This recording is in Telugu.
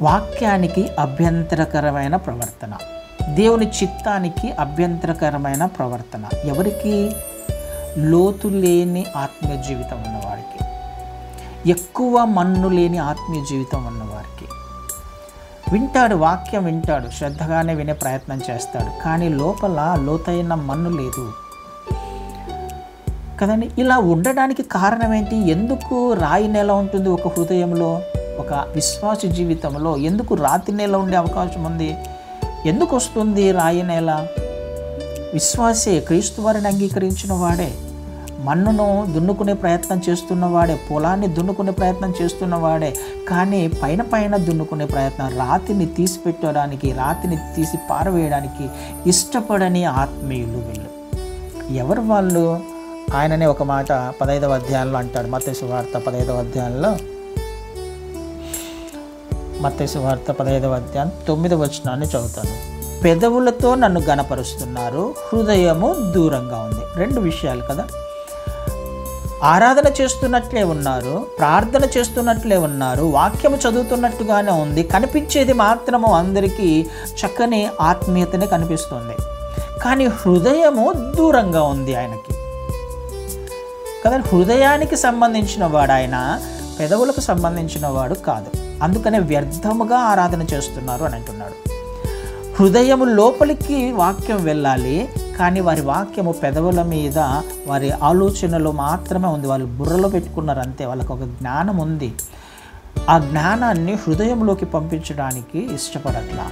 వాక్యానికి అభ్యంతరకరమైన ప్రవర్తన, దేవుని చిత్తానికి అభ్యంతరకరమైన ప్రవర్తన ఎవరికి? లోతు లేని ఆత్మీయ జీవితం ఉన్నవారికి, ఎక్కువ మన్ను లేని ఆత్మీయ జీవితం ఉన్నవారికి. వింటాడు, వాక్యం వింటాడు, శ్రద్ధగానే వినే ప్రయత్నం చేస్తాడు, కానీ లోపల లోతైన మన్ను లేదు కదండి. ఇలా ఉండడానికి కారణం ఏంటి? ఎందుకు రాయి నేల ఉంటుంది ఒక హృదయంలో, ఒక విశ్వాస జీవితంలో ఎందుకు రాతి నేల ఉండే అవకాశం ఉంది? ఎందుకు వస్తుంది రాయి నేల? విశ్వాసే, క్రీస్తు వారిని అంగీకరించిన వాడే, మన్నును దున్నుకునే ప్రయత్నం చేస్తున్నవాడే, పొలాన్ని దున్నుకునే ప్రయత్నం చేస్తున్నవాడే, కానీ పైన పైన దున్నుకునే ప్రయత్నం, రాతిని తీసిపెట్టడానికి, రాతిని తీసి పారవేయడానికి ఇష్టపడని ఆత్మీయులు వీళ్ళు. ఎవరు వాళ్ళు? ఆయననే ఒక మాట 15వ అధ్యాయంలో అంటాడు. మత్తయి సువార్త 15వ అధ్యాయంలో, మత్తయి సువార్త 15వ అధ్యాయం 9వ వచనాన్ని చదువుతాను. పెదవులతో నన్ను గణపరుస్తున్నారు, హృదయము దూరంగా ఉంది. రెండు విషయాలు కదా. ఆరాధన చేస్తున్నట్లే ఉన్నారు, ప్రార్థన చేస్తున్నట్లే ఉన్నారు, వాక్యము చదువుతున్నట్టుగానే ఉంది, కనిపించేది మాత్రము అందరికీ చక్కని ఆత్మీయతనే కనిపిస్తుంది, కానీ హృదయము దూరంగా ఉంది ఆయనకి కదా. హృదయానికి సంబంధించిన వాడు ఆయన, పెదవులకు సంబంధించిన వాడు కాదు. అందుకనే వ్యర్థముగా ఆరాధన చేస్తున్నారు అని అంటున్నాడు. హృదయము లోపలికి వాక్యం వెళ్ళాలి, కానీ వారి వాక్యము పెదవుల మీద, వారి ఆలోచనలో మాత్రమే ఉంది. వాళ్ళు బుర్రలో పెట్టుకున్నారు అంతే. వాళ్ళకు ఒక జ్ఞానం ఉంది, ఆ జ్ఞానాన్ని హృదయంలోకి పంపించడానికి ఇష్టపడట్లా.